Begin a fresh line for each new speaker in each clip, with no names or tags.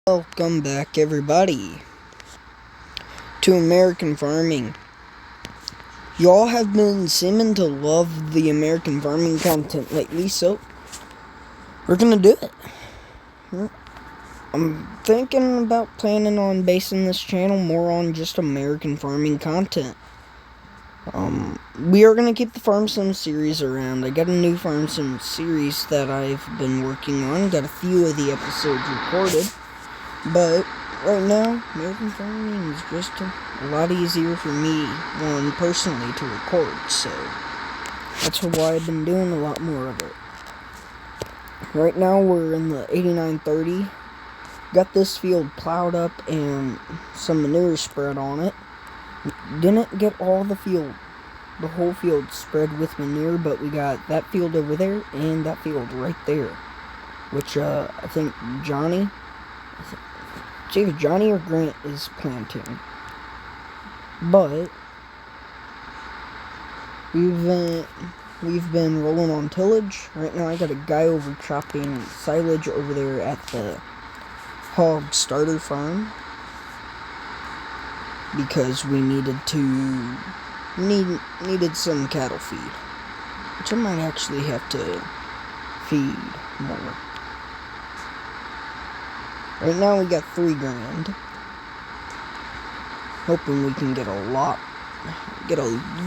Welcome back, everybody, to American Farming. Y'all have been seeming to love the American Farming content lately, so we're gonna do it. I'm thinking about planning on basing this channel more on just American Farming content. We are gonna keep the Farm Sim series around. I got a new Farm Sim series that I've been working on. Got a few of the episodes recorded. But right now, American Farming is just a lot easier for me, personally, to record, so that's why I've been doing a lot more of it. Right now, we're in the 8930. Got this field plowed up and some manure spread on it. Didn't get all the whole field spread with manure, but we got that field over there and that field right there, which I think it's either Johnny or Grant is planting. But we've been rolling on tillage. Right now I got a guy over chopping silage over there at the hog starter farm because we needed some cattle feed, which I might actually have to feed more. Right now we got $3,000. Hoping we can get a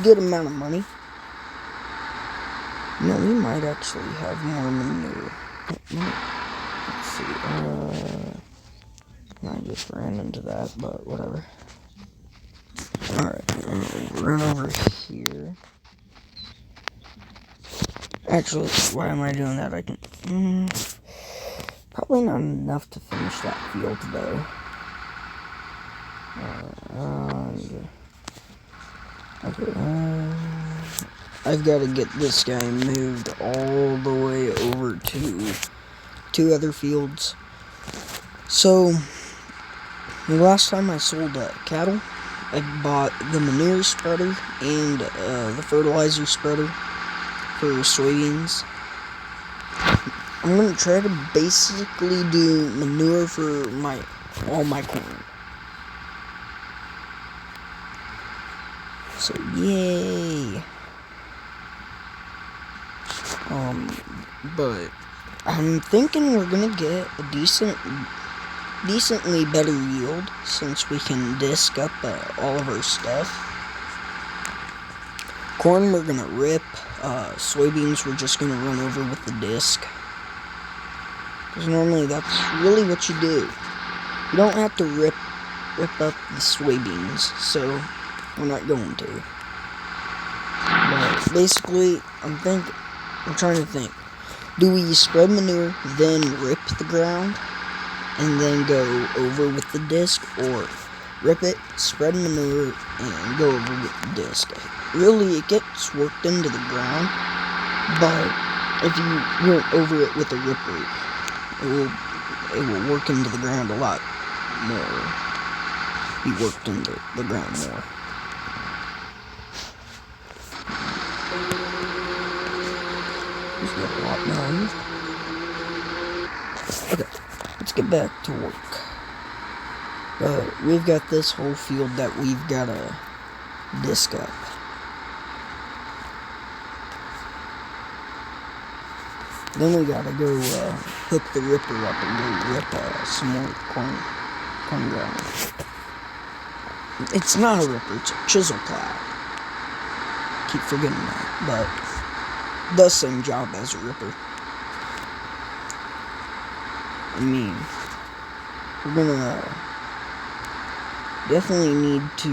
good amount of money. No, we might actually have more manure. Let's see. I just ran into that, but whatever. Alright, run over here. Actually, why am I doing that? I can. Probably not enough to finish that field, though. I've got to get this guy moved all the way over to two other fields. So, the last time I sold cattle, I bought the manure spreader and the fertilizer spreader for soybeans. I'm going to try to basically do manure for all my corn. So, yay. But I'm thinking we're going to get a decently better yield since we can disc up all of our stuff. Corn we're going to rip. Soybeans we're just going to run over with the disc. Because normally that's really what you do. You don't have to rip up the soybeans, so we're not going to. But basically, I'm trying to think. Do we spread manure, then rip the ground, and then go over with the disc, or rip it, spread manure, and go over with the disc? Really, it gets worked into the ground, but if you go over it with a ripper, it will work into the ground a lot more. Be worked into the ground more. Just get a lot done. Okay, let's get back to work. We've got this whole field that we've got to disc up. Then we gotta go hook the ripper up and go rip some more corn ground. It's not a ripper, it's a chisel plow. Keep forgetting that, but does same job as a ripper. I mean, we're gonna definitely need to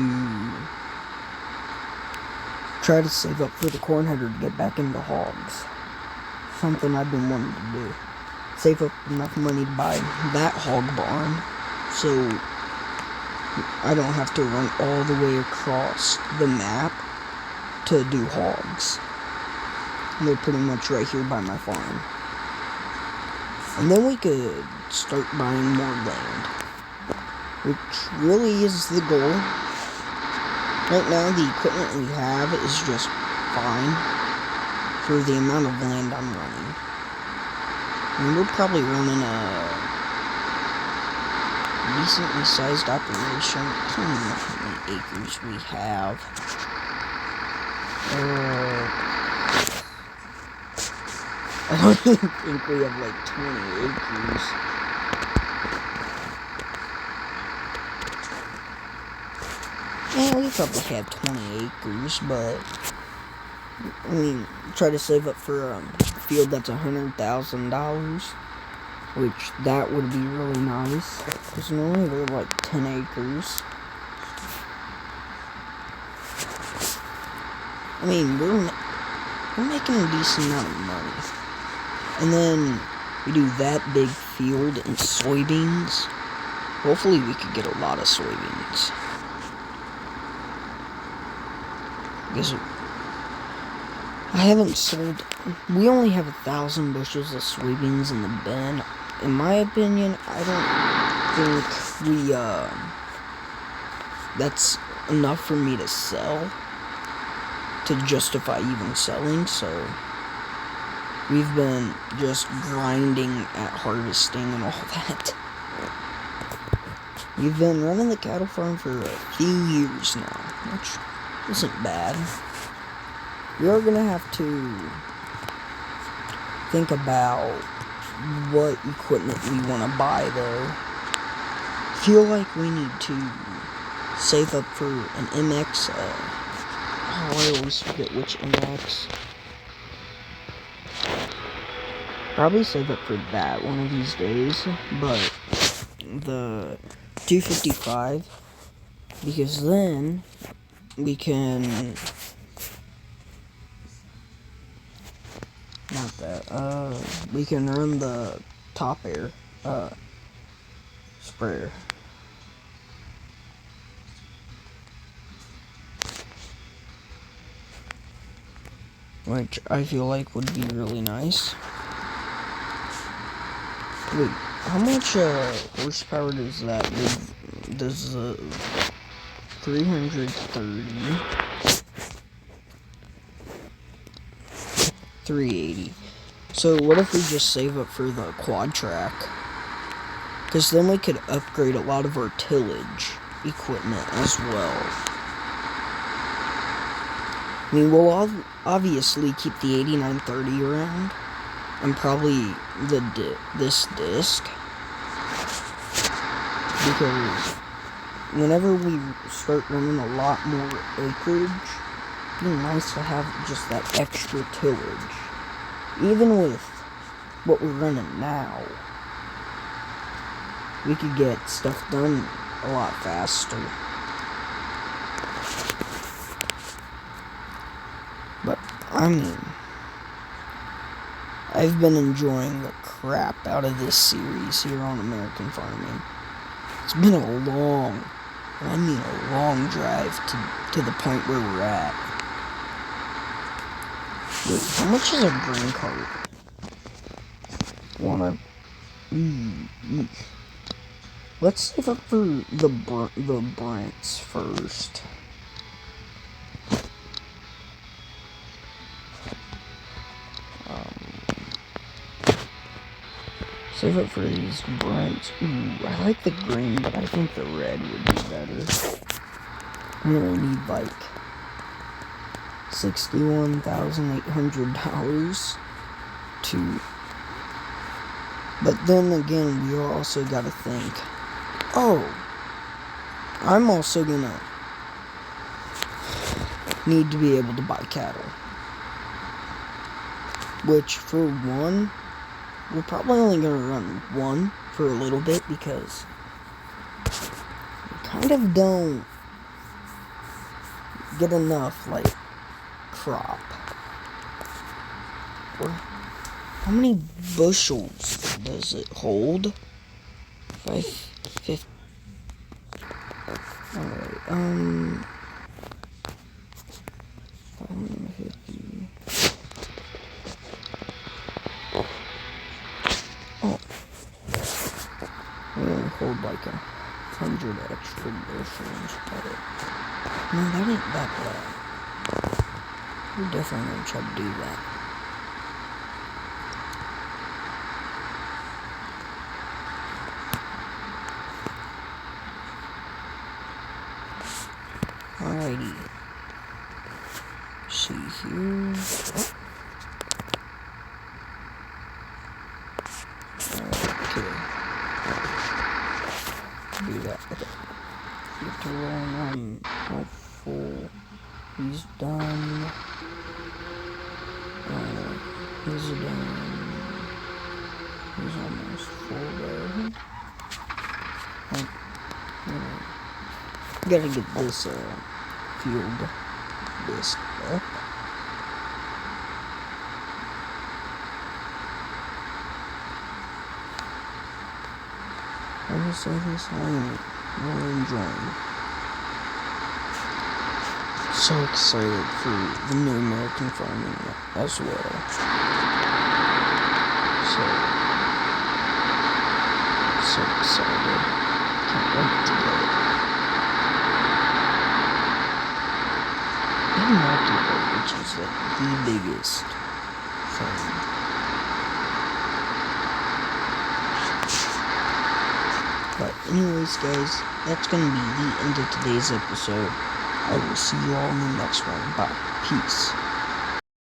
try to save up for the corn header to get back into hogs. Something I've been wanting to do. Save up enough money to buy that hog barn, so I don't have to run all the way across the map to do hogs. They're pretty much right here by my farm. And then we could start buying more land, which really is the goal. Right now, the equipment we have is just fine for the amount of land I'm running. And we're probably running decently sized operation. I don't even know how many acres we have. I don't even think we have like 20 acres. Yeah, we probably have 20 acres, but I mean, try to save up for a field that's $100,000, which that would be really nice, because normally they're like 10 acres. I mean, we're making a decent amount of money. And then we do that big field in soybeans. Hopefully we could get a lot of soybeans. Because I haven't sold, we only have 1,000 bushels of soybeans in the bin. In my opinion, I don't think that's enough for me to sell, to justify even selling, so we've been just grinding at harvesting and all that. We've been running the cattle farm for a few years now, which isn't bad. We are gonna have to think about what equipment we want to buy, though. Feel like we need to save up for an MX. I always forget which MX. Probably save up for that one of these days, but the 255, because then we can, not that, we can run the top air sprayer. Which I feel like would be really nice. Wait, how much horsepower does that give? Does 330, 380. So what if we just save up for the quad track? Because then we could upgrade a lot of our tillage equipment as well. I mean, we'll obviously keep the 8930 around, and probably this disc, because whenever we start running a lot more acreage, it'd be nice to have just that extra tillage. Even with what we're running now, we could get stuff done a lot faster. But, I mean, I've been enjoying the crap out of this series here on American Farming. It's been a long drive to the point where we're at. Wait, how much is a grain cart? Let's save up for the Brents first. Save up for these Brents. Ooh, I like the green, but I think the red would be better. I'm gonna need like $61,800 to. But then again, we also gotta think. Oh, I'm also gonna need to be able to buy cattle. Which, for one, we're probably only going to run one for a little bit, because we kind of don't get enough, like, crop. Or how many bushels does it hold? 550. Alright, 550. Oh, we only hold like 100 extra bushels, but no, that ain't that bad. We're definitely gonna try to do that. Alrighty. See here. Okay. Do that. Okay. Get to rolling on hopeful. He's done. He's done. He's almost full there. Gotta get this field this up. I will say this, I am really enjoying. So excited for the new American farming as well. So excited. Can't wait to get it. And multiplayer, which is like the biggest thing. But anyways, guys, that's gonna be the end of today's episode. I will see you all in the next one. Bye. Peace.